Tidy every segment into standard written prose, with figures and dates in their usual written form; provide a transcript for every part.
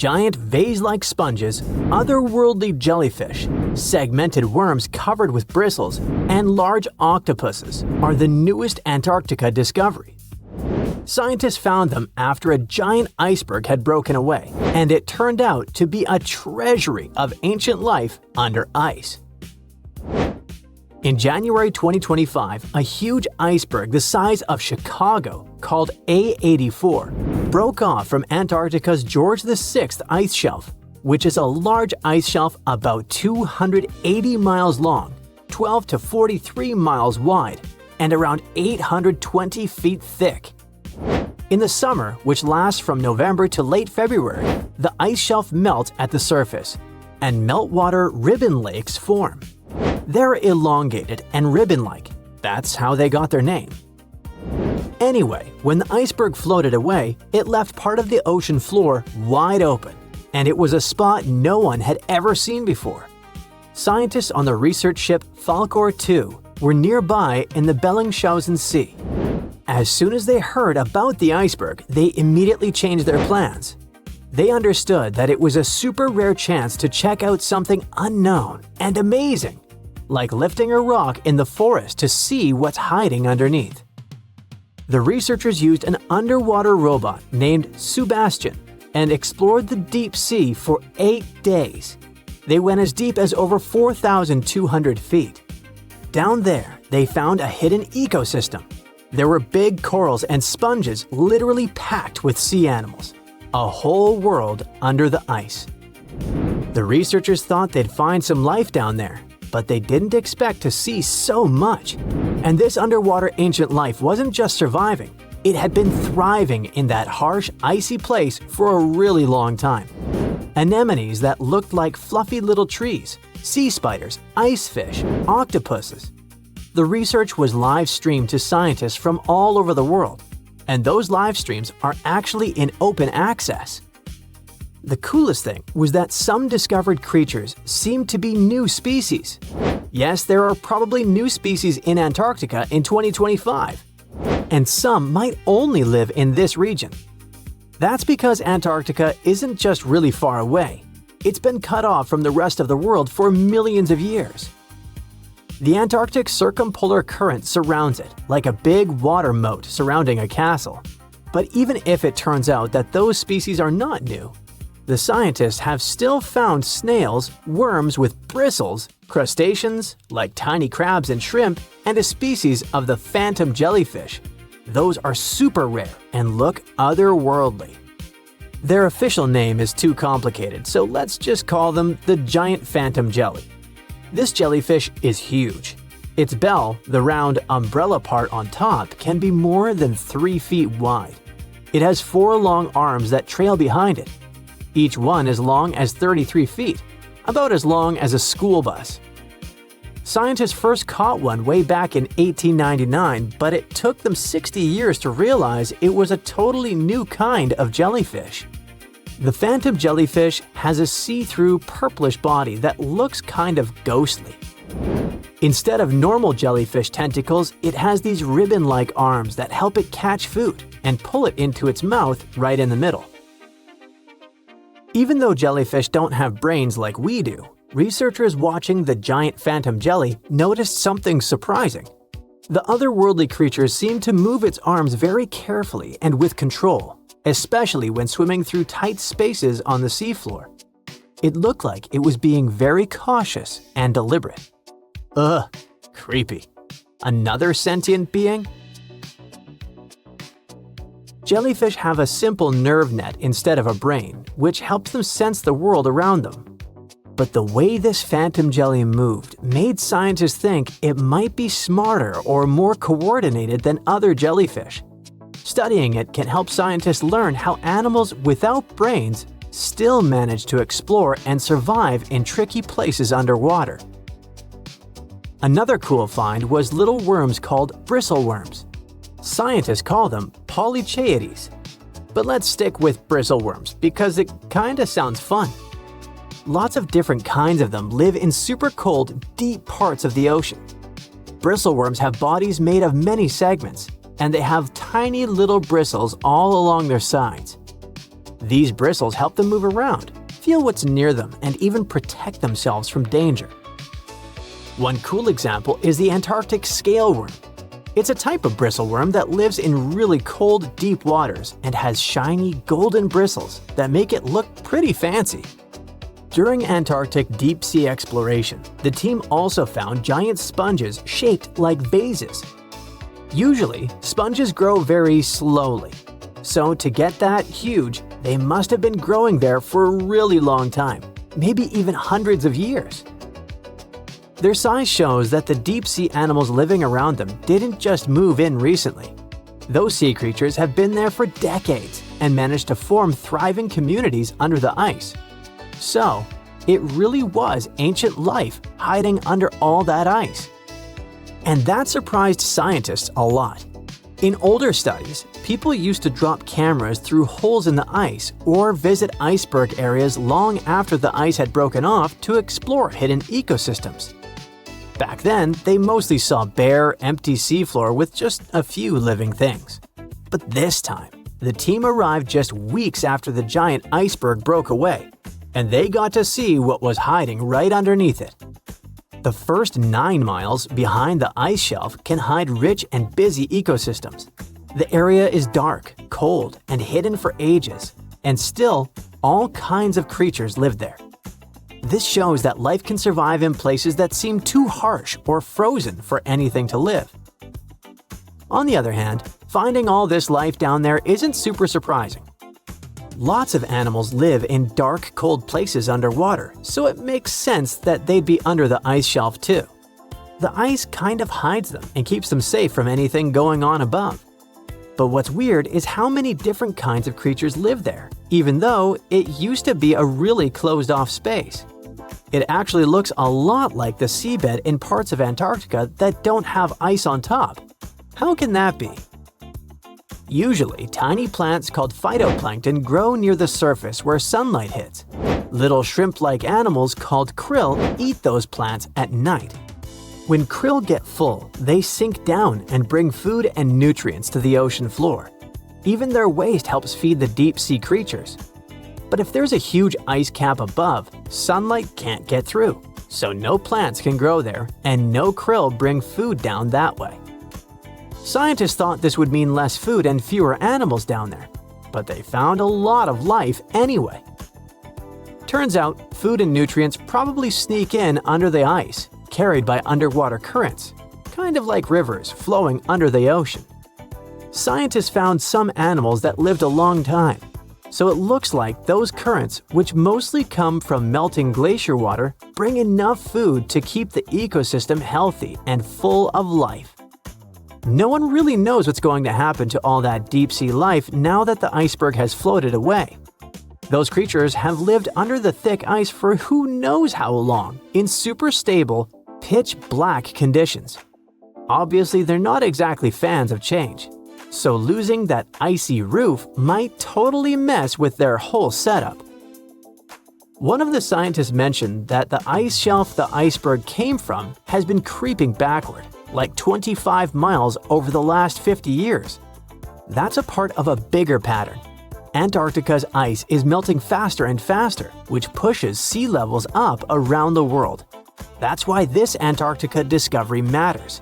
Giant vase-like sponges, otherworldly jellyfish, segmented worms covered with bristles, and large octopuses are the newest Antarctica discovery. Scientists found them after a giant iceberg had broken away, and it turned out to be a treasury of ancient life under ice. In January 2025, a huge iceberg the size of Chicago, called A84, broke off from Antarctica's George VI ice shelf, which is a large ice shelf about 280 miles long, 12 to 43 miles wide, and around 820 feet thick. In the summer, which lasts from November to late February, the ice shelf melts at the surface, and meltwater ribbon lakes form. They're elongated and ribbon-like. That's how they got their name. Anyway, when the iceberg floated away, it left part of the ocean floor wide open, and it was a spot no one had ever seen before. Scientists on the research ship Falkor 2 were nearby in the Bellingshausen Sea. As soon as they heard about the iceberg, they immediately changed their plans. They understood that it was a super rare chance to check out something unknown and amazing, like lifting a rock in the forest to see what's hiding underneath. The researchers used an underwater robot named Sebastian and explored the deep sea for 8 days. They went as deep as over 4,200 feet. Down there, they found a hidden ecosystem. There were big corals and sponges literally packed with sea animals. A whole world under the ice. The researchers thought they'd find some life down there, but they didn't expect to see so much. And this underwater ancient life wasn't just surviving, it had been thriving in that harsh, icy place for a really long time. Anemones that looked like fluffy little trees, sea spiders, ice fish, octopuses. The research was live streamed to scientists from all over the world, and those live streams are actually in open access. The coolest thing was that some discovered creatures seemed to be new species. Yes, there are probably new species in Antarctica in 2025, and some might only live in this region. That's because Antarctica isn't just really far away. It's been cut off from the rest of the world for millions of years. The Antarctic circumpolar current surrounds it, like a big water moat surrounding a castle. But even if it turns out that those species are not new, the scientists have still found snails, worms with bristles, crustaceans like tiny crabs and shrimp, and a species of the phantom jellyfish. Those are super rare and look otherworldly. Their official name is too complicated, so let's just call them the giant phantom jelly. This jellyfish is huge. Its bell, the round umbrella part on top, can be more than 3 feet wide. It has 4 long arms that trail behind it. Each one as long as 33 feet, about as long as a school bus. Scientists first caught one way back in 1899, but it took them 60 years to realize it was a totally new kind of jellyfish. The phantom jellyfish has a see-through purplish body that looks kind of ghostly. Instead of normal jellyfish tentacles, it has these ribbon-like arms that help it catch food and pull it into its mouth right in the middle. Even though jellyfish don't have brains like we do, researchers watching the giant phantom jelly noticed something surprising. The otherworldly creature seemed to move its arms very carefully and with control, especially when swimming through tight spaces on the seafloor. It looked like it was being very cautious and deliberate. Ugh, creepy. Another sentient being? Jellyfish have a simple nerve net instead of a brain, which helps them sense the world around them. But the way this phantom jelly moved made scientists think it might be smarter or more coordinated than other jellyfish. Studying it can help scientists learn how animals without brains still manage to explore and survive in tricky places underwater. Another cool find was little worms called bristleworms. Scientists call them polychaetes. But let's stick with bristleworms because it kinda sounds fun. Lots of different kinds of them live in super cold, deep parts of the ocean. Bristleworms have bodies made of many segments, and they have tiny little bristles all along their sides. These bristles help them move around, feel what's near them, and even protect themselves from danger. One cool example is the Antarctic scale worm. It's a type of bristleworm that lives in really cold, deep waters and has shiny, golden bristles that make it look pretty fancy. During Antarctic deep-sea exploration, the team also found giant sponges shaped like vases. Usually, sponges grow very slowly. So to get that huge, they must have been growing there for a really long time, maybe even hundreds of years. Their size shows that the deep-sea animals living around them didn't just move in recently. Those sea creatures have been there for decades and managed to form thriving communities under the ice. So, it really was ancient life hiding under all that ice. And that surprised scientists a lot. In older studies, people used to drop cameras through holes in the ice or visit iceberg areas long after the ice had broken off to explore hidden ecosystems. Back then, they mostly saw bare, empty seafloor with just a few living things. But this time, the team arrived just weeks after the giant iceberg broke away, and they got to see what was hiding right underneath it. The first 9 miles behind the ice shelf can hide rich and busy ecosystems. The area is dark, cold, and hidden for ages, and still, all kinds of creatures live there. This shows that life can survive in places that seem too harsh or frozen for anything to live. On the other hand, finding all this life down there isn't super surprising. Lots of animals live in dark, cold places underwater, so it makes sense that they'd be under the ice shelf too. The ice kind of hides them and keeps them safe from anything going on above. But what's weird is how many different kinds of creatures live there, even though it used to be a really closed-off space. It actually looks a lot like the seabed in parts of Antarctica that don't have ice on top. How can that be? Usually, tiny plants called phytoplankton grow near the surface where sunlight hits. Little shrimp-like animals called krill eat those plants at night. When krill get full, they sink down and bring food and nutrients to the ocean floor. Even their waste helps feed the deep-sea creatures. But if there's a huge ice cap above, sunlight can't get through, so no plants can grow there and no krill bring food down that way. Scientists thought this would mean less food and fewer animals down there, but they found a lot of life anyway. Turns out, food and nutrients probably sneak in under the ice, carried by underwater currents, kind of like rivers flowing under the ocean. Scientists found some animals that lived a long time, so it looks like those currents, which mostly come from melting glacier water, bring enough food to keep the ecosystem healthy and full of life. No one really knows what's going to happen to all that deep-sea life now that the iceberg has floated away. Those creatures have lived under the thick ice for who knows how long, in super stable, pitch-black conditions. Obviously, they're not exactly fans of change, so losing that icy roof might totally mess with their whole setup. One of the scientists mentioned that the ice shelf the iceberg came from has been creeping backward, like 25 miles over the last 50 years. That's a part of a bigger pattern. Antarctica's ice is melting faster and faster, which pushes sea levels up around the world. That's why this Antarctica discovery matters.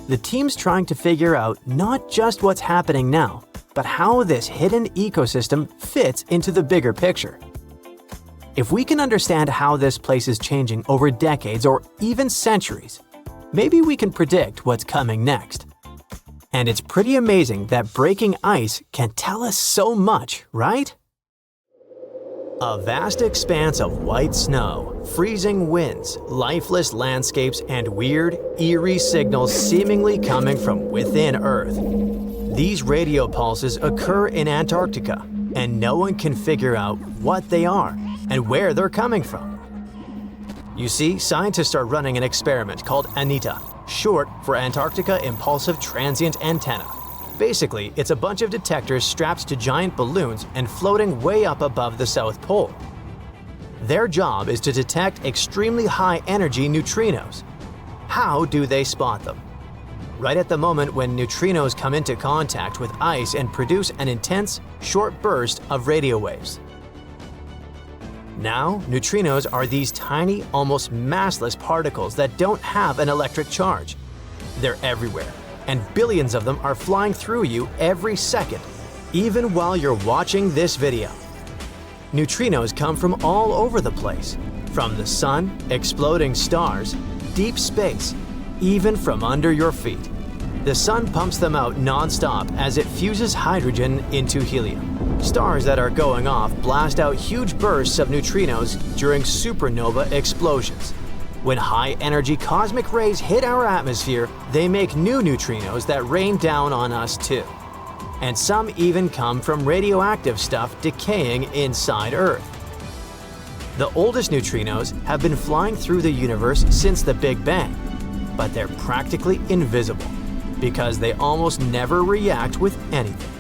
The team's trying to figure out not just what's happening now, but how this hidden ecosystem fits into the bigger picture. If we can understand how this place is changing over decades or even centuries, maybe we can predict what's coming next. And it's pretty amazing that breaking ice can tell us so much, right? A vast expanse of white snow, freezing winds, lifeless landscapes, and weird, eerie signals seemingly coming from within Earth. These radio pulses occur in Antarctica, and no one can figure out what they are and where they're coming from. You see, scientists are running an experiment called ANITA, short for Antarctica Impulsive Transient Antenna. Basically, it's a bunch of detectors strapped to giant balloons and floating way up above the South Pole. Their job is to detect extremely high-energy neutrinos. How do they spot them? Right at the moment when neutrinos come into contact with ice and produce an intense, short burst of radio waves. Now, neutrinos are these tiny, almost massless particles that don't have an electric charge. They're everywhere, and billions of them are flying through you every second, even while you're watching this video. Neutrinos come from all over the place, from the sun, exploding stars, deep space, even from under your feet. The sun pumps them out non-stop as it fuses hydrogen into helium. Stars that are going off blast out huge bursts of neutrinos during supernova explosions. When high-energy cosmic rays hit our atmosphere, they make new neutrinos that rain down on us too. And some even come from radioactive stuff decaying inside Earth. The oldest neutrinos have been flying through the universe since the Big Bang, but they're practically invisible because they almost never react with anything.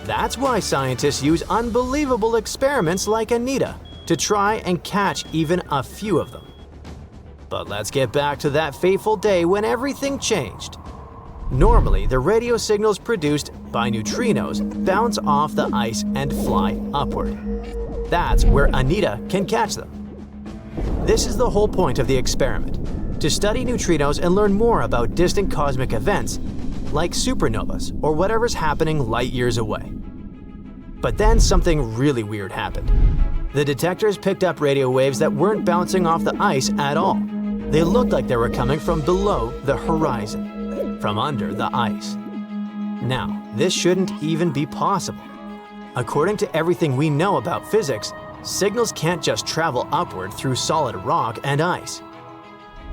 That's why scientists use unbelievable experiments like Anita to try and catch even a few of them. But let's get back to that fateful day when everything changed. Normally, the radio signals produced by neutrinos bounce off the ice and fly upward. That's where Anita can catch them. This is the whole point of the experiment, to study neutrinos and learn more about distant cosmic events like supernovas or whatever's happening light years away. But then something really weird happened. The detectors picked up radio waves that weren't bouncing off the ice at all. They looked like they were coming from below the horizon, from under the ice. Now, this shouldn't even be possible. According to everything we know about physics, signals can't just travel upward through solid rock and ice.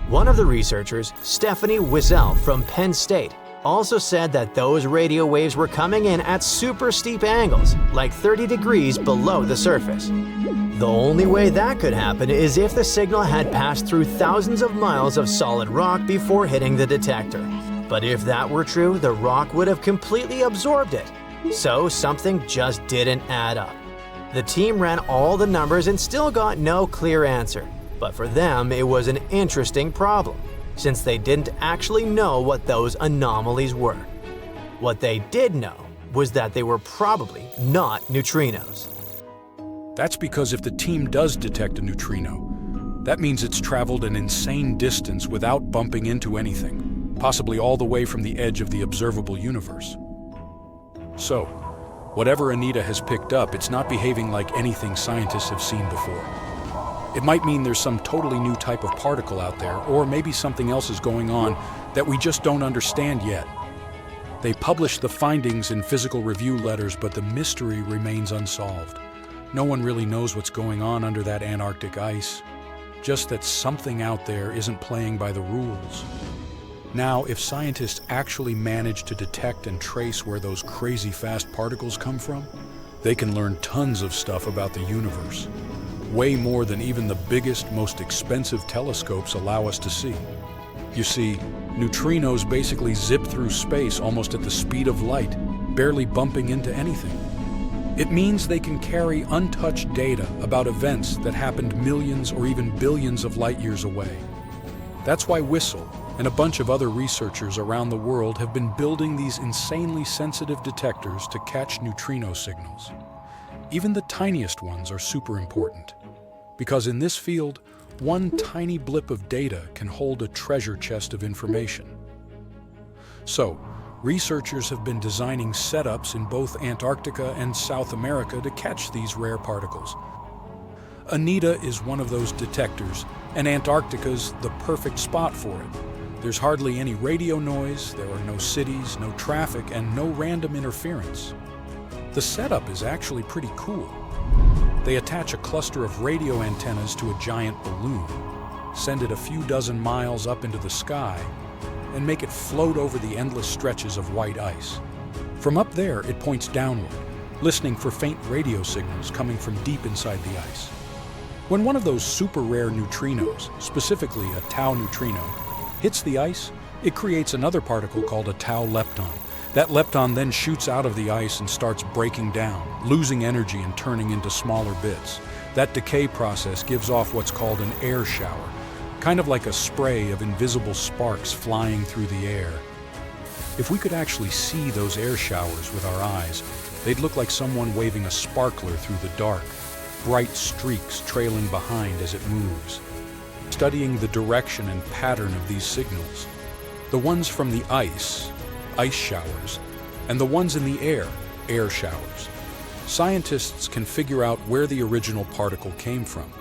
One of the researchers, Stephanie Wiesel from Penn State, also said that those radio waves were coming in at super steep angles, like 30 degrees below the surface. The only way that could happen is if the signal had passed through thousands of miles of solid rock before hitting the detector. But if that were true, the rock would have completely absorbed it. So something just didn't add up. The team ran all the numbers and still got no clear answer. But for them, it was an interesting problem, since they didn't actually know what those anomalies were. What they did know was that they were probably not neutrinos. That's because if the team does detect a neutrino, that means it's traveled an insane distance without bumping into anything, possibly all the way from the edge of the observable universe. So, whatever Anita has picked up, it's not behaving like anything scientists have seen before. It might mean there's some totally new type of particle out there, or maybe something else is going on that we just don't understand yet. They published the findings in physical review letters, but the mystery remains unsolved. No one really knows what's going on under that Antarctic ice, just that something out there isn't playing by the rules. Now, if scientists actually manage to detect and trace where those crazy fast particles come from, they can learn tons of stuff about the universe. Way more than even the biggest, most expensive telescopes allow us to see. You see, neutrinos basically zip through space almost at the speed of light, barely bumping into anything. It means they can carry untouched data about events that happened millions or even billions of light years away. That's why Wiesel and a bunch of other researchers around the world have been building these insanely sensitive detectors to catch neutrino signals. Even the tiniest ones are super important, because in this field, one tiny blip of data can hold a treasure chest of information. So, researchers have been designing setups in both Antarctica and South America to catch these rare particles. Anita is one of those detectors, and Antarctica's the perfect spot for it. There's hardly any radio noise, there are no cities, no traffic, and no random interference. The setup is actually pretty cool. They attach a cluster of radio antennas to a giant balloon, send it a few dozen miles up into the sky, and make it float over the endless stretches of white ice. From up there, it points downward, listening for faint radio signals coming from deep inside the ice. When one of those super rare neutrinos, specifically a tau neutrino, hits the ice, it creates another particle called a tau lepton. That lepton then shoots out of the ice and starts breaking down, losing energy and turning into smaller bits. That decay process gives off what's called an air shower, kind of like a spray of invisible sparks flying through the air. If we could actually see those air showers with our eyes, they'd look like someone waving a sparkler through the dark. bright streaks trailing behind as it moves. Studying the direction and pattern of these signals, the ones from the ice showers, and the ones in the air showers, scientists can figure out where the original particle came from.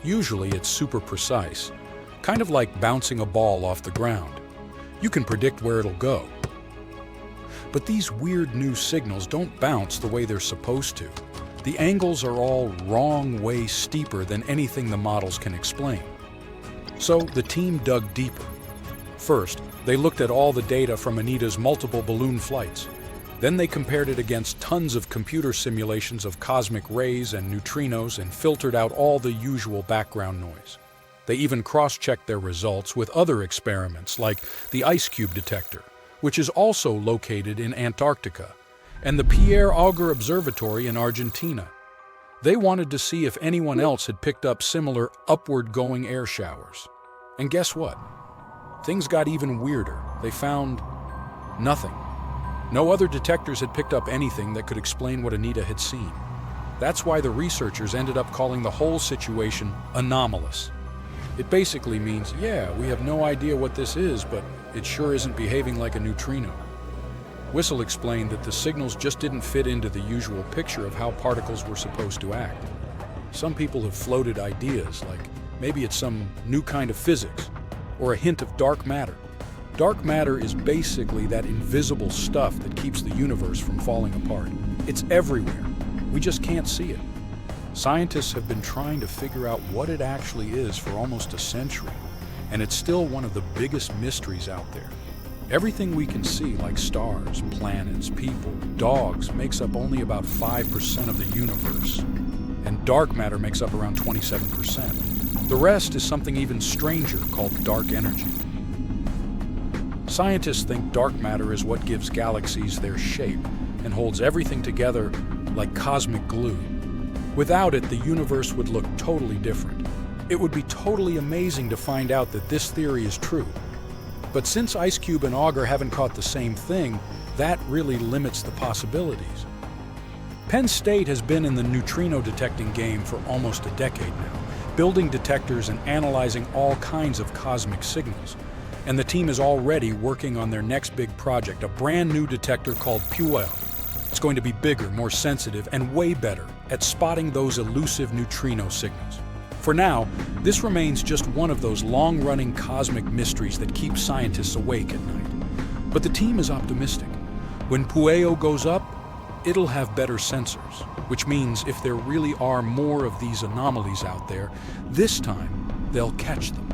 Usually it's super precise, kind of like bouncing a ball off the ground. You can predict where it'll go. But these weird new signals don't bounce the way they're supposed to. The angles are all wrong way steeper than anything the models can explain. So the team dug deeper. First, they looked at all the data from Anita's multiple balloon flights. Then they compared it against tons of computer simulations of cosmic rays and neutrinos and filtered out all the usual background noise. They even cross-checked their results with other experiments like the ice cube detector, which is also located in Antarctica, and the Pierre Auger Observatory in Argentina. They wanted to see if anyone else had picked up similar upward-going air showers. And guess what? Things got even weirder. They found nothing. No other detectors had picked up anything that could explain what Anita had seen. That's why the researchers ended up calling the whole situation anomalous. It basically means, yeah, we have no idea what this is, but it sure isn't behaving like a neutrino. Whistle explained that the signals just didn't fit into the usual picture of how particles were supposed to act. Some people have floated ideas, like maybe it's some new kind of physics, or a hint of dark matter. Dark matter is basically that invisible stuff that keeps the universe from falling apart. It's everywhere. We just can't see it. Scientists have been trying to figure out what it actually is for almost a century, and it's still one of the biggest mysteries out there. Everything we can see, like stars, planets, people, dogs, makes up only about 5% of the universe, and dark matter makes up around 27%. The rest is something even stranger called dark energy. Scientists think dark matter is what gives galaxies their shape and holds everything together like cosmic glue. Without it, the universe would look totally different. It would be totally amazing to find out that this theory is true. But since IceCube and Auger haven't caught the same thing, that really limits the possibilities. Penn State has been in the neutrino detecting game for almost a decade now, building detectors and analyzing all kinds of cosmic signals. And the team is already working on their next big project, a brand new detector called Puel. It's going to be bigger, more sensitive, and way better at spotting those elusive neutrino signals. For now, this remains just one of those long-running cosmic mysteries that keep scientists awake at night. But the team is optimistic. When Pueo goes up, it'll have better sensors, which means if there really are more of these anomalies out there, this time they'll catch them.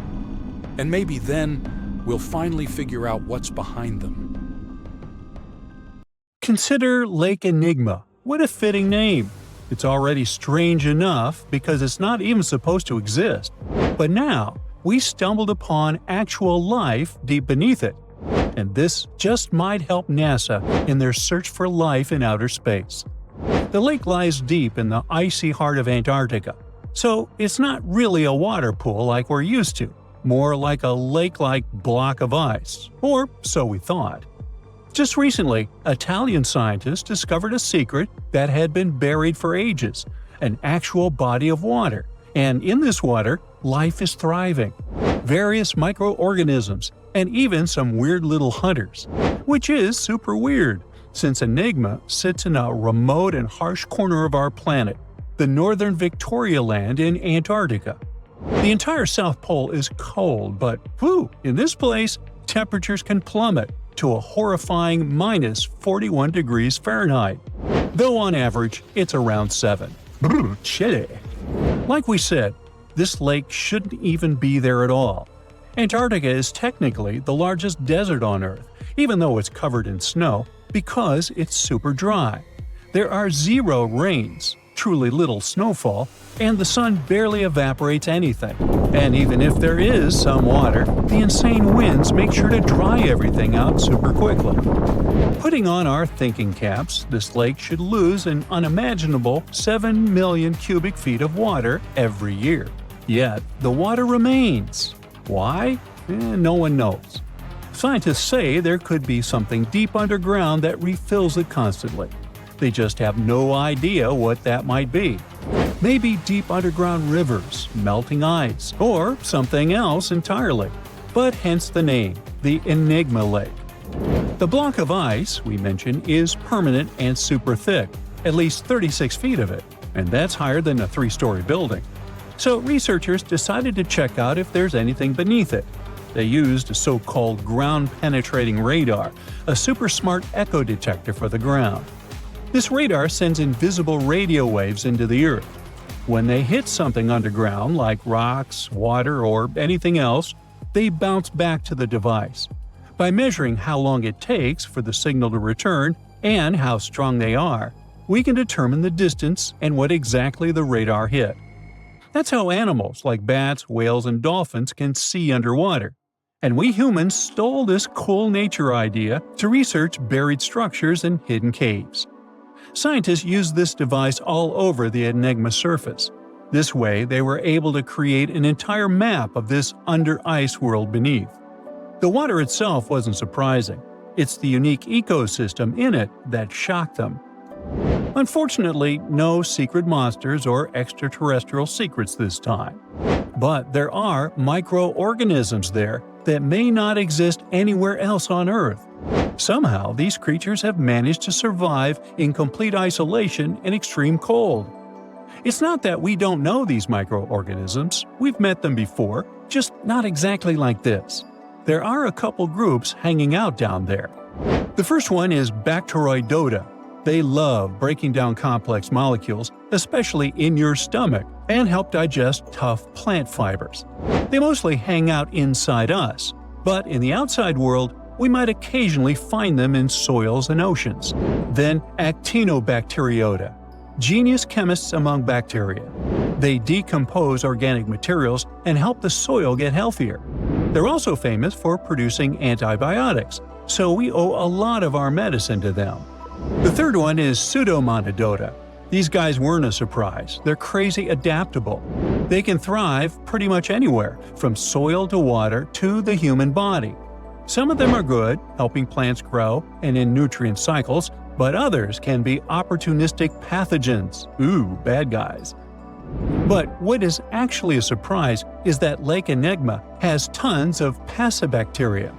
And maybe then we'll finally figure out what's behind them. Consider Lake Enigma. What a fitting name. It's already strange enough because it's not even supposed to exist. But now, we stumbled upon actual life deep beneath it. And this just might help NASA in their search for life in outer space. The lake lies deep in the icy heart of Antarctica, so it's not really a water pool like we're used to, more like a lake-like block of ice, or so we thought. Just recently, Italian scientists discovered a secret that had been buried for ages, an actual body of water, and in this water, life is thriving. Various microorganisms, and even some weird little hunters. Which is super weird, since Enigma sits in a remote and harsh corner of our planet, the northern Victoria Land in Antarctica. The entire South Pole is cold, but in this place, temperatures can plummet to a horrifying minus 41 degrees Fahrenheit, though on average it's around 7. Chilly. Like we said, this lake shouldn't even be there at all. Antarctica is technically the largest desert on Earth, even though it's covered in snow, because it's super dry. There are zero rains, truly little snowfall, and the sun barely evaporates anything. And even if there is some water, the insane winds make sure to dry everything out super quickly. Putting on our thinking caps, this lake should lose an unimaginable 7 million cubic feet of water every year. Yet, the water remains. Why? No one knows. Scientists say there could be something deep underground that refills it constantly. They just have no idea what that might be. Maybe deep underground rivers, melting ice, or something else entirely. But hence the name, the Enigma Lake. The block of ice we mentioned is permanent and super thick, at least 36 feet of it, and that's higher than a 3-story building. So researchers decided to check out if there's anything beneath it. They used a so-called ground-penetrating radar, a super smart echo detector for the ground. This radar sends invisible radio waves into the Earth. When they hit something underground, like rocks, water, or anything else, they bounce back to the device. By measuring how long it takes for the signal to return and how strong they are, we can determine the distance and what exactly the radar hit. That's how animals like bats, whales, and dolphins can see underwater. And we humans stole this cool nature idea to research buried structures and hidden caves. Scientists used this device all over the Enigma surface. This way, they were able to create an entire map of this under-ice world beneath. The water itself wasn't surprising. It's the unique ecosystem in it that shocked them. Unfortunately, no secret monsters or extraterrestrial secrets this time. But there are microorganisms there that may not exist anywhere else on Earth. Somehow, these creatures have managed to survive in complete isolation and extreme cold. It's not that we don't know these microorganisms, we've met them before, just not exactly like this. There are a couple groups hanging out down there. The first one is Bacteroidota. They love breaking down complex molecules, especially in your stomach, and help digest tough plant fibers. They mostly hang out inside us, but in the outside world, we might occasionally find them in soils and oceans. Then Actinobacteriota, genius chemists among bacteria. They decompose organic materials and help the soil get healthier. They're also famous for producing antibiotics, so we owe a lot of our medicine to them. The third one is Pseudomonadota. These guys weren't a surprise. They're crazy adaptable. They can thrive pretty much anywhere, from soil to water to the human body. Some of them are good, helping plants grow and in nutrient cycles, but others can be opportunistic pathogens. Ooh, bad guys. But what is actually a surprise is that Lake Enigma has tons of passibacteria.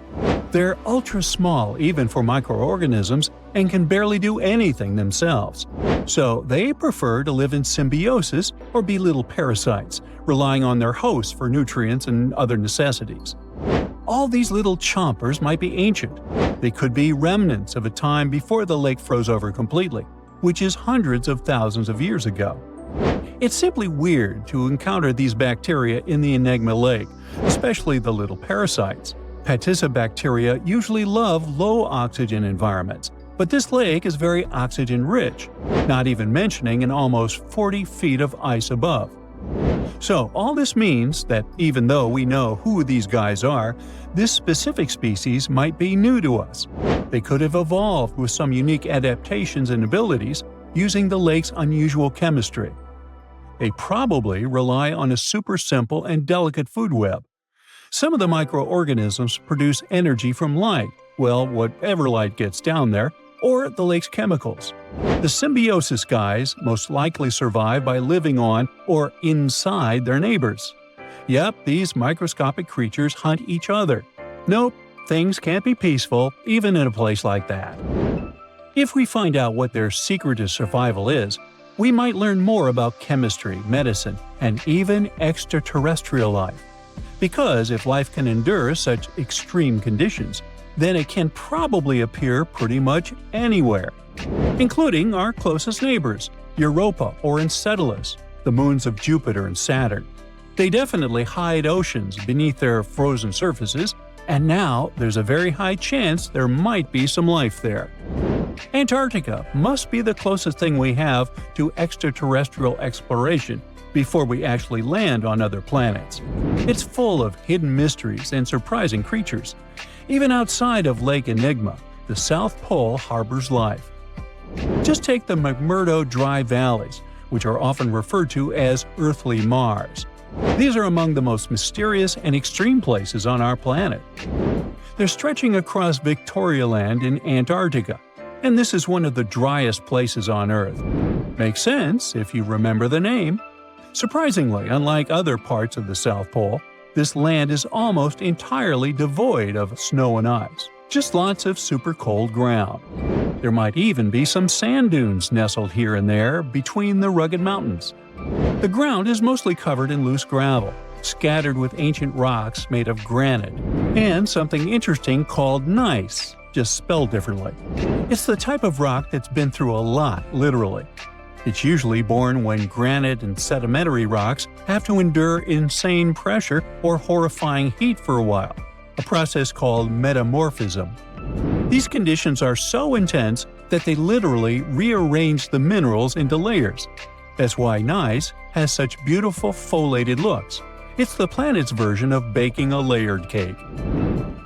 They're ultra small even for microorganisms and can barely do anything themselves. So they prefer to live in symbiosis or be little parasites, relying on their hosts for nutrients and other necessities. All these little chompers might be ancient. They could be remnants of a time before the lake froze over completely, which is hundreds of thousands of years ago. It's simply weird to encounter these bacteria in the Enigma Lake, especially the little parasites. Passibacteria usually love low-oxygen environments, but this lake is very oxygen-rich, not even mentioning an almost 40 feet of ice above. So all this means that even though we know who these guys are, this specific species might be new to us. They could have evolved with some unique adaptations and abilities using the lake's unusual chemistry. They probably rely on a super simple and delicate food web. Some of the microorganisms produce energy from light, well, whatever light gets down there, or the lake's chemicals. The symbiosis guys most likely survive by living on or inside their neighbors. Yep, these microscopic creatures hunt each other. Nope, things can't be peaceful even in a place like that. If we find out what their secret to survival is, we might learn more about chemistry, medicine, and even extraterrestrial life. Because if life can endure such extreme conditions, then it can probably appear pretty much anywhere, including our closest neighbors, Europa or Enceladus, the moons of Jupiter and Saturn. They definitely hide oceans beneath their frozen surfaces, and now there's a very high chance there might be some life there. Antarctica must be the closest thing we have to extraterrestrial exploration before we actually land on other planets. It's full of hidden mysteries and surprising creatures. Even outside of Lake Enigma, the South Pole harbors life. Just take the McMurdo dry valleys, which are often referred to as Earthly Mars. These are among the most mysterious and extreme places on our planet. They're stretching across Victoria Land in Antarctica, and this is one of the driest places on Earth. Makes sense if you remember the name. Surprisingly, unlike other parts of the South Pole, this land is almost entirely devoid of snow and ice, just lots of super cold ground. There might even be some sand dunes nestled here and there between the rugged mountains. The ground is mostly covered in loose gravel, scattered with ancient rocks made of granite, and something interesting called gneiss, just spelled differently. It's the type of rock that's been through a lot, literally. It's usually born when granite and sedimentary rocks have to endure insane pressure or horrifying heat for a while, a process called metamorphism. These conditions are so intense that they literally rearrange the minerals into layers. That's why gneiss has such beautiful foliated looks. It's the planet's version of baking a layered cake.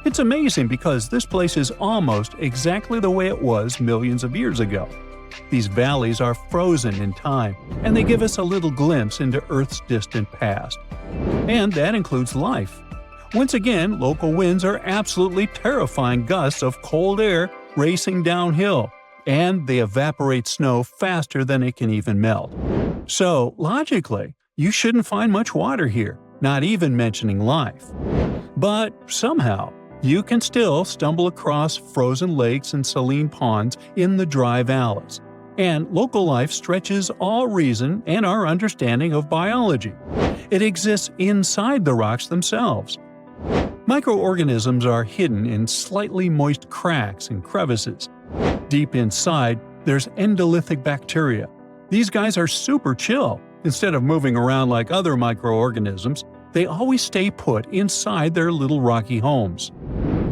It's amazing because this place is almost exactly the way it was millions of years ago. These valleys are frozen in time, and they give us a little glimpse into Earth's distant past. And that includes life. Once again, local winds are absolutely terrifying gusts of cold air racing downhill, and they evaporate snow faster than it can even melt. So, logically, you shouldn't find much water here, not even mentioning life. But somehow, you can still stumble across frozen lakes and saline ponds in the dry valleys. And local life stretches all reason and our understanding of biology. It exists inside the rocks themselves. Microorganisms are hidden in slightly moist cracks and crevices. Deep inside, there's endolithic bacteria. These guys are super chill. Instead of moving around like other microorganisms, they always stay put inside their little rocky homes.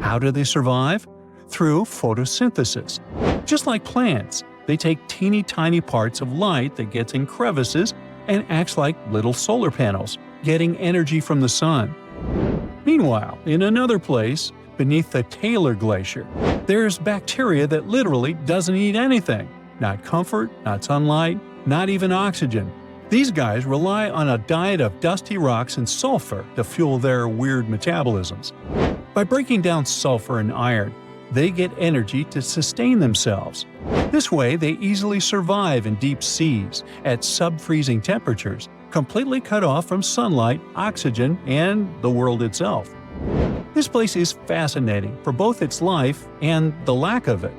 How do they survive? Through photosynthesis. Just like plants, they take teeny tiny parts of light that gets in crevices and acts like little solar panels, getting energy from the sun. Meanwhile, in another place, beneath the Taylor Glacier, there's bacteria that literally doesn't eat anything. Not comfort, not sunlight, not even oxygen. These guys rely on a diet of dusty rocks and sulfur to fuel their weird metabolisms. By breaking down sulfur and iron, they get energy to sustain themselves. This way, they easily survive in deep seas at sub-freezing temperatures, completely cut off from sunlight, oxygen, and the world itself. This place is fascinating for both its life and the lack of it.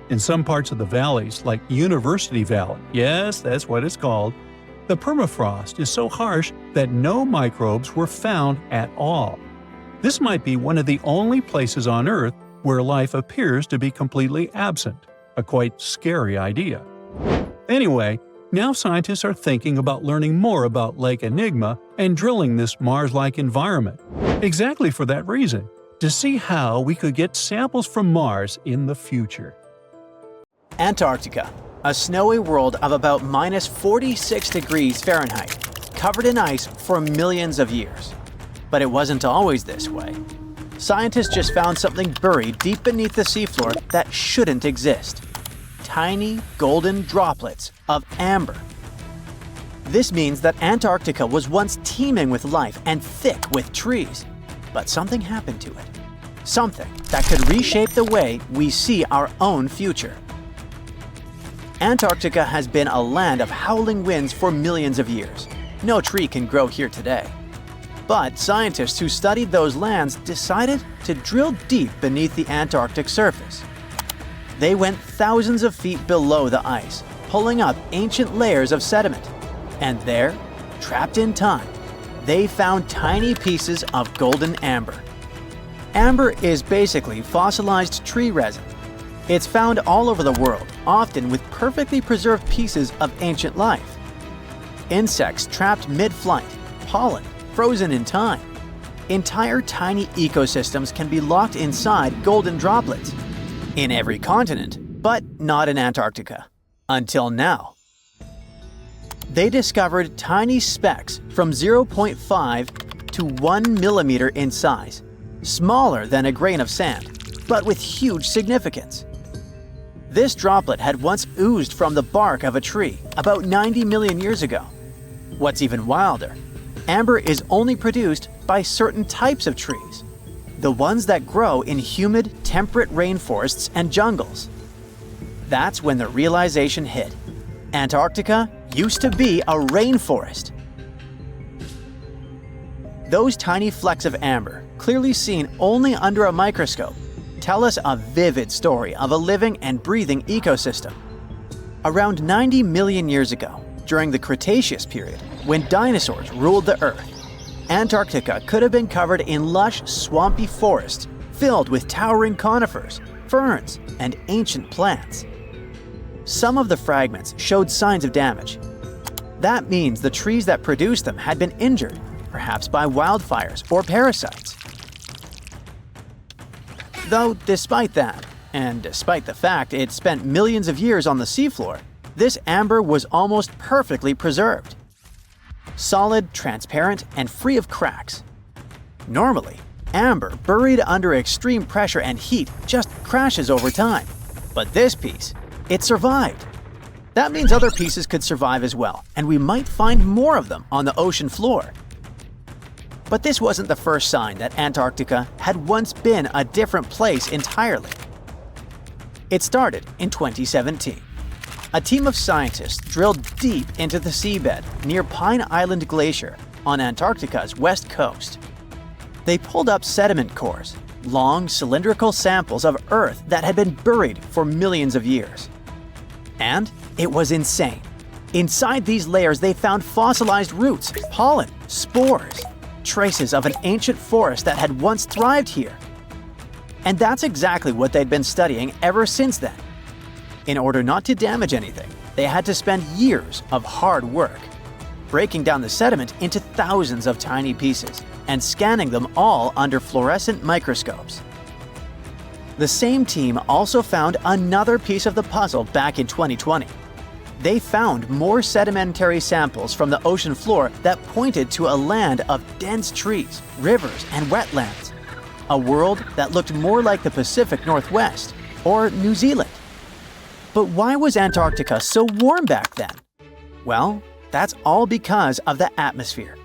In some parts of the valleys, like University Valley, yes, that's what it's called, the permafrost is so harsh that no microbes were found at all. This might be one of the only places on Earth where life appears to be completely absent, a quite scary idea. Anyway, now scientists are thinking about learning more about Lake Enigma and drilling this Mars-like environment, exactly for that reason, to see how we could get samples from Mars in the future. Antarctica, a snowy world of about minus 46 degrees Fahrenheit, covered in ice for millions of years. But it wasn't always this way. Scientists just found something buried deep beneath the seafloor that shouldn't exist. Tiny, golden droplets of amber. This means that Antarctica was once teeming with life and thick with trees. But something happened to it. Something that could reshape the way we see our own future. Antarctica has been a land of howling winds for millions of years. No tree can grow here today. But scientists who studied those lands decided to drill deep beneath the Antarctic surface. They went thousands of feet below the ice, pulling up ancient layers of sediment. And there, trapped in time, they found tiny pieces of golden amber. Amber is basically fossilized tree resin. It's found all over the world, often with perfectly preserved pieces of ancient life. Insects trapped mid-flight, pollen, frozen in time. Entire tiny ecosystems can be locked inside golden droplets. In every continent, but not in Antarctica. Until now. They discovered tiny specks from 0.5 to 1 millimeter in size, smaller than a grain of sand, but with huge significance. This droplet had once oozed from the bark of a tree about 90 million years ago. What's even wilder, amber is only produced by certain types of trees, the ones that grow in humid, temperate rainforests and jungles. That's when the realization hit. Antarctica used to be a rainforest. Those tiny flecks of amber, clearly seen only under a microscope, tell us a vivid story of a living and breathing ecosystem. Around 90 million years ago, during the Cretaceous period, when dinosaurs ruled the Earth, Antarctica could have been covered in lush, swampy forests filled with towering conifers, ferns, and ancient plants. Some of the fragments showed signs of damage. That means the trees that produced them had been injured, perhaps by wildfires or parasites. Though despite that, and despite the fact it spent millions of years on the seafloor, this amber was almost perfectly preserved. Solid, transparent, and free of cracks. Normally, amber buried under extreme pressure and heat just crashes over time. But this piece, it survived. That means other pieces could survive as well, and we might find more of them on the ocean floor. But this wasn't the first sign that Antarctica had once been a different place entirely. It started in 2017. A team of scientists drilled deep into the seabed near Pine Island Glacier on Antarctica's west coast. They pulled up sediment cores, long cylindrical samples of Earth that had been buried for millions of years. And it was insane. Inside these layers they found fossilized roots, pollen, spores, traces of an ancient forest that had once thrived here. And that's exactly what they'd been studying ever since then. In order not to damage anything, they had to spend years of hard work, breaking down the sediment into thousands of tiny pieces and scanning them all under fluorescent microscopes. The same team also found another piece of the puzzle back in 2020. They found more sedimentary samples from the ocean floor that pointed to a land of dense trees, rivers, and wetlands. A world that looked more like the Pacific Northwest or New Zealand. But why was Antarctica so warm back then? Well, that's all because of the atmosphere.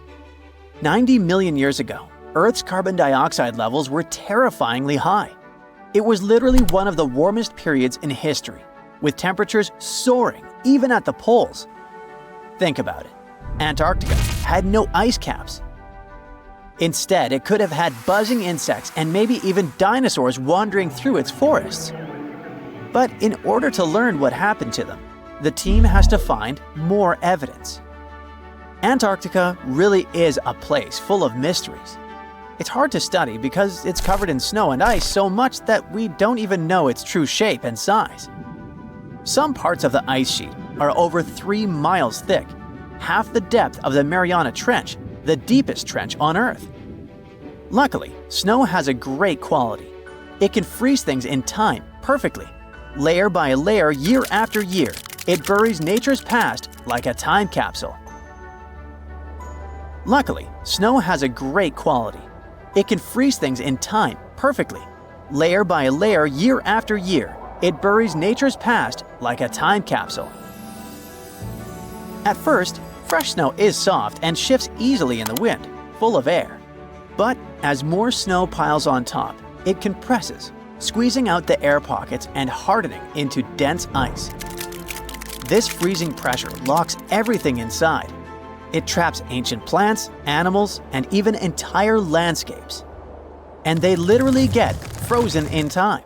90 million years ago, Earth's carbon dioxide levels were terrifyingly high. It was literally one of the warmest periods in history, with temperatures soaring even at the poles. Think about it. Antarctica had no ice caps. Instead, it could have had buzzing insects and maybe even dinosaurs wandering through its forests. But in order to learn what happened to them, the team has to find more evidence. Antarctica really is a place full of mysteries. It's hard to study because it's covered in snow and ice so much that we don't even know its true shape and size. Some parts of the ice sheet are over 3 miles thick, half the depth of the Mariana Trench, the deepest trench on Earth. Luckily, snow has a great quality. It can freeze things in time perfectly. Layer by layer, year after year, it buries nature's past like a time capsule. Luckily, snow has a great quality. It can freeze things in time perfectly. Layer by layer, year after year, it buries nature's past like a time capsule. At first, fresh snow is soft and shifts easily in the wind, full of air. But as more snow piles on top, it compresses, squeezing out the air pockets and hardening into dense ice. This freezing pressure locks everything inside. It traps ancient plants, animals, and even entire landscapes. And they literally get frozen in time,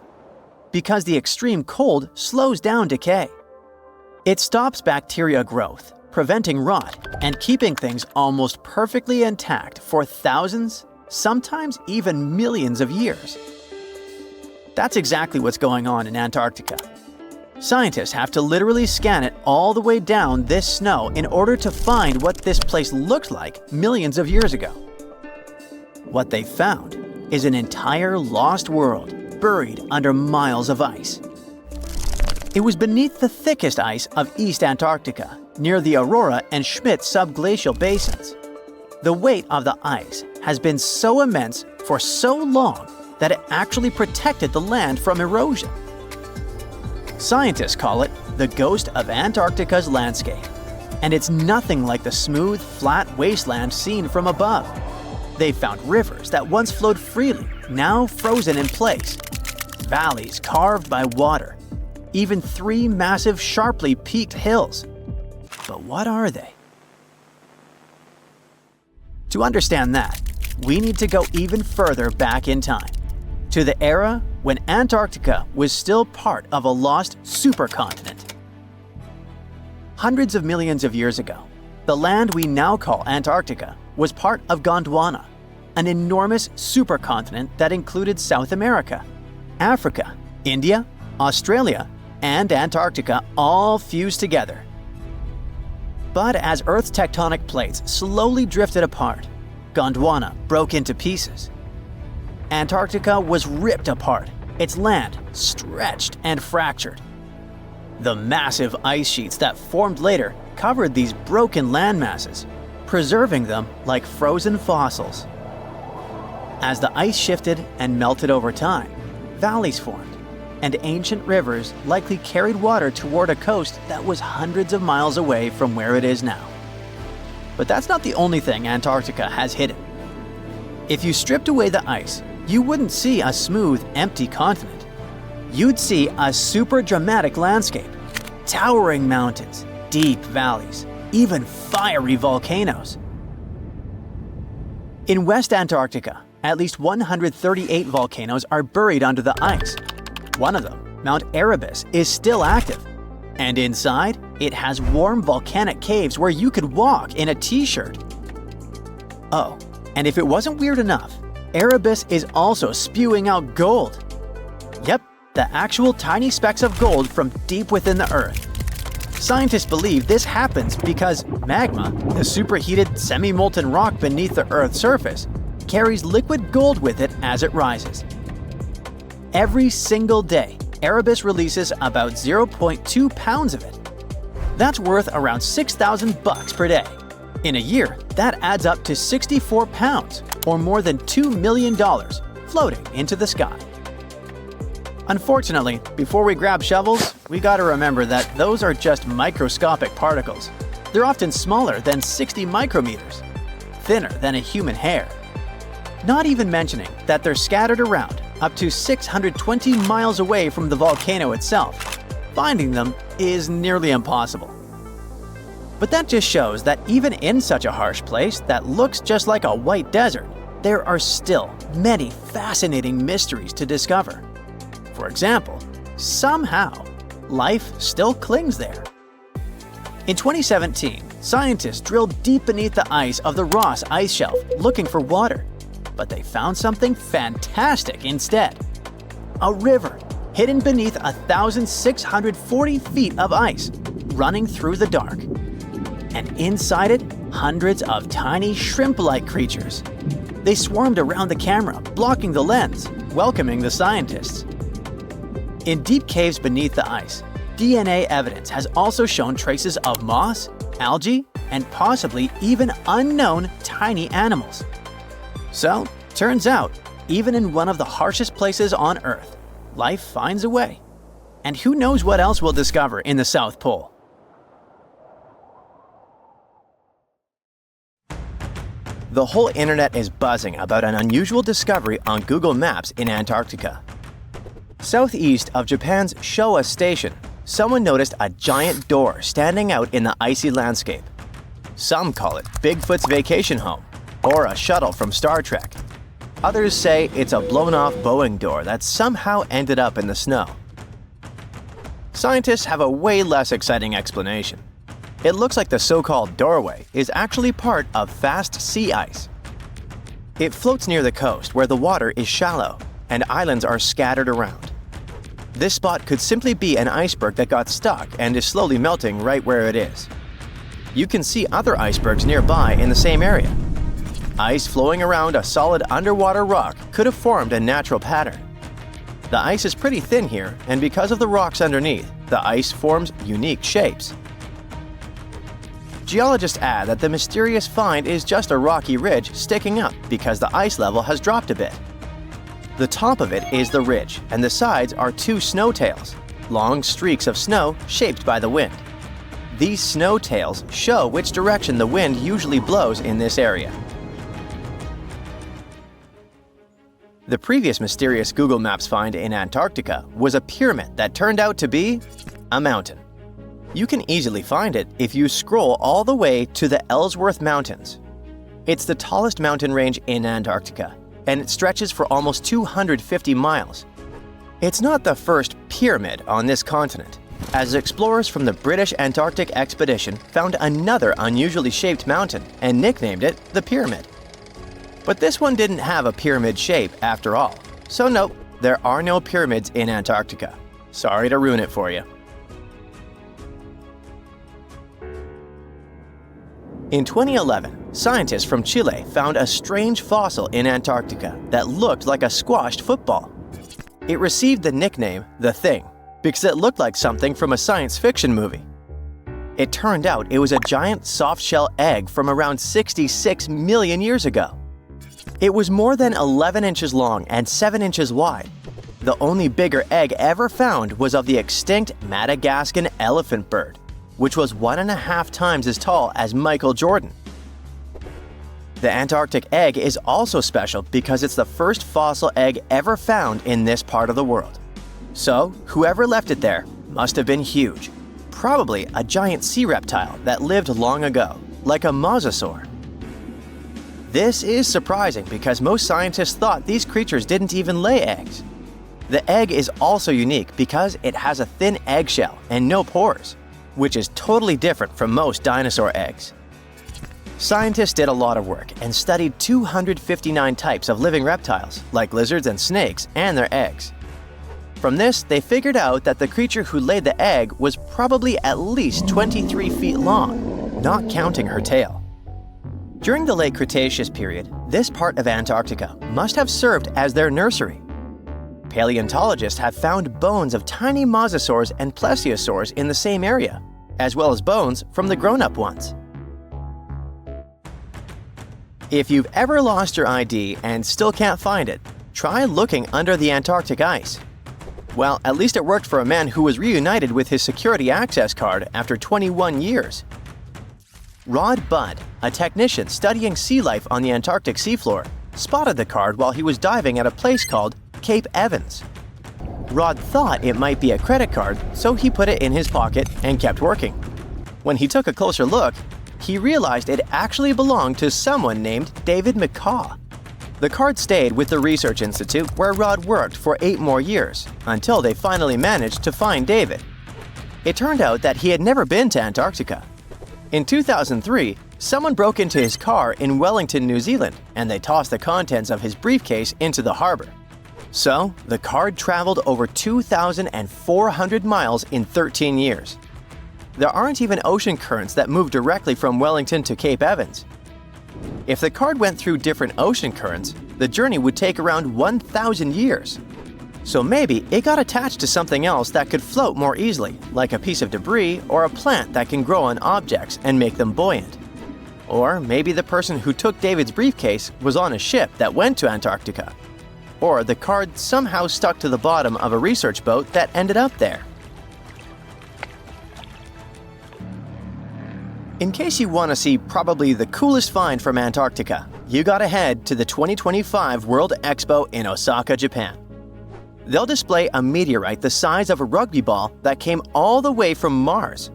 because the extreme cold slows down decay. It stops bacteria growth, preventing rot, and keeping things almost perfectly intact for thousands, sometimes even millions of years. That's exactly what's going on in Antarctica. Scientists have to literally scan it all the way down this snow in order to find what this place looked like millions of years ago. What they found is an entire lost world buried under miles of ice. It was beneath the thickest ice of East Antarctica, near the Aurora and Schmidt subglacial basins. The weight of the ice has been so immense for so long that it actually protected the land from erosion. Scientists call it the ghost of Antarctica's landscape, and it's nothing like the smooth, flat wasteland seen from above. They found rivers that once flowed freely, now frozen in place, valleys carved by water, even 3 massive, sharply peaked hills. But what are they? To understand that, we need to go even further back in time, to the era when Antarctica was still part of a lost supercontinent. Hundreds of millions of years ago, the land we now call Antarctica was part of Gondwana, an enormous supercontinent that included South America, Africa, India, Australia, and Antarctica all fused together. But as Earth's tectonic plates slowly drifted apart, Gondwana broke into pieces. Antarctica was ripped apart, its land stretched and fractured. The massive ice sheets that formed later covered these broken land masses, preserving them like frozen fossils. As the ice shifted and melted over time, valleys formed, and ancient rivers likely carried water toward a coast that was hundreds of miles away from where it is now. But that's not the only thing Antarctica has hidden. If you stripped away the ice, you wouldn't see a smooth, empty continent. You'd see a super dramatic landscape, towering mountains, deep valleys, even fiery volcanoes. In West Antarctica, at least 138 volcanoes are buried under the ice. One of them, Mount Erebus, is still active. And inside, it has warm volcanic caves where you could walk in a t-shirt. Oh, and if it wasn't weird enough, Erebus is also spewing out gold. Yep, the actual tiny specks of gold from deep within the Earth. Scientists believe this happens because magma, the superheated semi-molten rock beneath the Earth's surface, carries liquid gold with it as it rises. Every single day, Erebus releases about 0.2 pounds of it. That's worth around $6,000 per day. In a year, that adds up to 64 pounds, or more than $2 million, floating into the sky. Unfortunately, before we grab shovels, we gotta remember that those are just microscopic particles. They're often smaller than 60 micrometers, thinner than a human hair. Not even mentioning that they're scattered around up to 620 miles away from the volcano itself. Finding them is nearly impossible. But that just shows that even in such a harsh place that looks just like a white desert, there are still many fascinating mysteries to discover. For example, somehow, life still clings there. In 2017, scientists drilled deep beneath the ice of the Ross Ice Shelf looking for water. But they found something fantastic instead. A river hidden beneath 1,640 feet of ice, running through the dark. And inside it, hundreds of tiny shrimp-like creatures. They swarmed around the camera, blocking the lens, welcoming the scientists. In deep caves beneath the ice, DNA evidence has also shown traces of moss, algae, and possibly even unknown tiny animals. So, turns out, even in one of the harshest places on Earth, life finds a way. And who knows what else we'll discover in the South Pole? The whole internet is buzzing about an unusual discovery on Google Maps in Antarctica. Southeast of Japan's Showa Station, someone noticed a giant door standing out in the icy landscape. Some call it Bigfoot's vacation home, or a shuttle from Star Trek. Others say it's a blown-off Boeing door that somehow ended up in the snow. Scientists have a way less exciting explanation. It looks like the so-called doorway is actually part of fast sea ice. It floats near the coast where the water is shallow and islands are scattered around. This spot could simply be an iceberg that got stuck and is slowly melting right where it is. You can see other icebergs nearby in the same area. Ice flowing around a solid underwater rock could have formed a natural pattern. The ice is pretty thin here, and because of the rocks underneath, the ice forms unique shapes. Geologists add that the mysterious find is just a rocky ridge sticking up because the ice level has dropped a bit. The top of it is the ridge, and the sides are two snow tails, long streaks of snow shaped by the wind. These snow tails show which direction the wind usually blows in this area. The previous mysterious Google Maps find in Antarctica was a pyramid that turned out to be a mountain. You can easily find it if you scroll all the way to the Ellsworth Mountains. It's the tallest mountain range in Antarctica, and it stretches for almost 250 miles. It's not the first pyramid on this continent, as explorers from the British Antarctic expedition found another unusually shaped mountain and nicknamed it the Pyramid. But this one didn't have a pyramid shape after all, so nope, there are no pyramids in Antarctica. Sorry to ruin it for you. In 2011, scientists from Chile found a strange fossil in Antarctica that looked like a squashed football. It received the nickname The Thing because it looked like something from a science fiction movie. It turned out it was a giant soft-shell egg from around 66 million years ago. It was more than 11 inches long and 7 inches wide. The only bigger egg ever found was of the extinct Madagascan elephant bird, which was 1.5 times as tall as Michael Jordan. The Antarctic egg is also special because it's the first fossil egg ever found in this part of the world. So, whoever left it there must have been huge, probably a giant sea reptile that lived long ago, like a mosasaur. This is surprising because most scientists thought these creatures didn't even lay eggs. The egg is also unique because it has a thin eggshell and no pores, which is totally different from most dinosaur eggs. Scientists did a lot of work and studied 259 types of living reptiles, like lizards and snakes, and their eggs. From this, they figured out that the creature who laid the egg was probably at least 23 feet long, not counting her tail. During the late Cretaceous period, this part of Antarctica must have served as their nursery. Paleontologists have found bones of tiny mosasaurs and plesiosaurs in the same area, as well as bones from the grown-up ones. If you've ever lost your ID and still can't find it, try looking under the Antarctic ice. Well, at least it worked for a man who was reunited with his security access card after 21 years. Rod Budd, a technician studying sea life on the Antarctic seafloor, spotted the card while he was diving at a place called Cape Evans. Rod thought it might be a credit card, so he put it in his pocket and kept working. When he took a closer look, he realized it actually belonged to someone named David McCaw. The card stayed with the research institute where Rod worked for 8 more years, until they finally managed to find David. It turned out that he had never been to Antarctica. In 2003, someone broke into his car in Wellington, New Zealand, and they tossed the contents of his briefcase into the harbor. So, the card traveled over 2,400 miles in 13 years. There aren't even ocean currents that move directly from Wellington to Cape Evans. If the card went through different ocean currents, the journey would take around 1,000 years. So maybe it got attached to something else that could float more easily, like a piece of debris or a plant that can grow on objects and make them buoyant. Or maybe the person who took David's briefcase was on a ship that went to Antarctica. Or the card somehow stuck to the bottom of a research boat that ended up there. In case you want to see probably the coolest find from Antarctica, you gotta head to the 2025 World Expo in Osaka, Japan. They'll display a meteorite the size of a rugby ball that came all the way from Mars.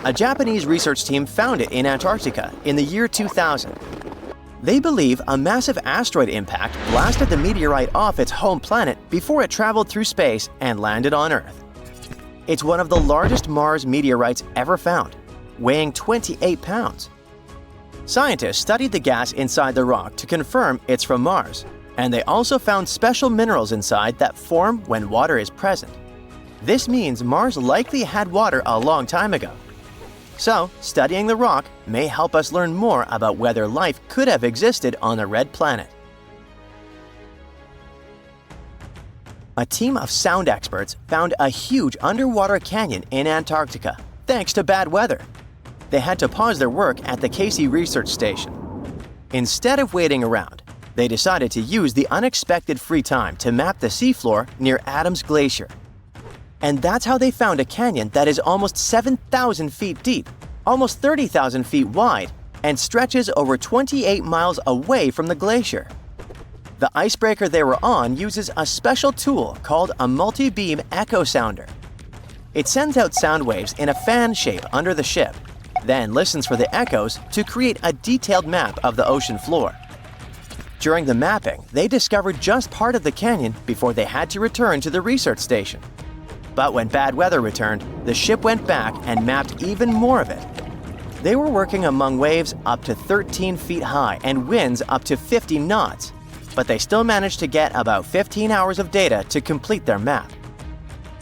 A Japanese research team found it in Antarctica in the year 2000. They believe a massive asteroid impact blasted the meteorite off its home planet before it traveled through space and landed on Earth. It's one of the largest Mars meteorites ever found, weighing 28 pounds. Scientists studied the gas inside the rock to confirm it's from Mars, and they also found special minerals inside that form when water is present. This means Mars likely had water a long time ago. So, studying the rock may help us learn more about whether life could have existed on the red planet. A team of sound experts found a huge underwater canyon in Antarctica, thanks to bad weather. They had to pause their work at the Casey Research Station. Instead of waiting around, they decided to use the unexpected free time to map the seafloor near Adams Glacier. And that's how they found a canyon that is almost 7,000 feet deep, almost 30,000 feet wide, and stretches over 28 miles away from the glacier. The icebreaker they were on uses a special tool called a multi-beam echo sounder. It sends out sound waves in a fan shape under the ship, then listens for the echoes to create a detailed map of the ocean floor. During the mapping, they discovered just part of the canyon before they had to return to the research station. But when bad weather returned, the ship went back and mapped even more of it. They were working among waves up to 13 feet high and winds up to 50 knots, but they still managed to get about 15 hours of data to complete their map.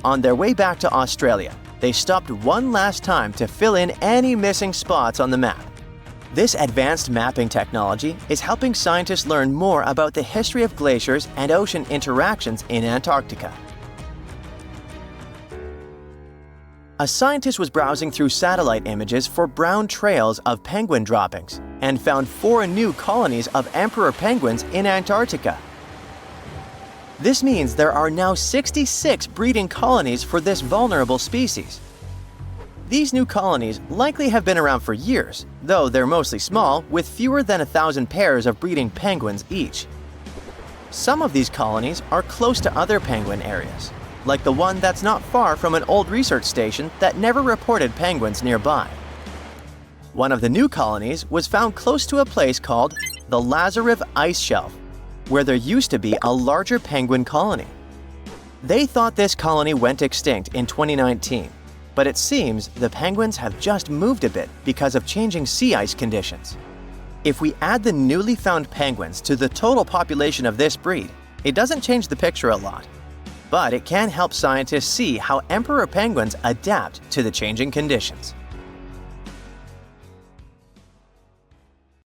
On their way back to Australia, they stopped one last time to fill in any missing spots on the map. This advanced mapping technology is helping scientists learn more about the history of glaciers and ocean interactions in Antarctica. A scientist was browsing through satellite images for brown trails of penguin droppings and found 4 new colonies of emperor penguins in Antarctica. This means there are now 66 breeding colonies for this vulnerable species. These new colonies likely have been around for years, though they're mostly small, with fewer than 1,000 pairs of breeding penguins each. Some of these colonies are close to other penguin areas, like the one that's not far from an old research station that never reported penguins nearby. One of the new colonies was found close to a place called the Lazarev Ice Shelf, where there used to be a larger penguin colony. They thought this colony went extinct in 2019, but it seems the penguins have just moved a bit because of changing sea ice conditions. If we add the newly found penguins to the total population of this breed, it doesn't change the picture a lot. But it can help scientists see how emperor penguins adapt to the changing conditions.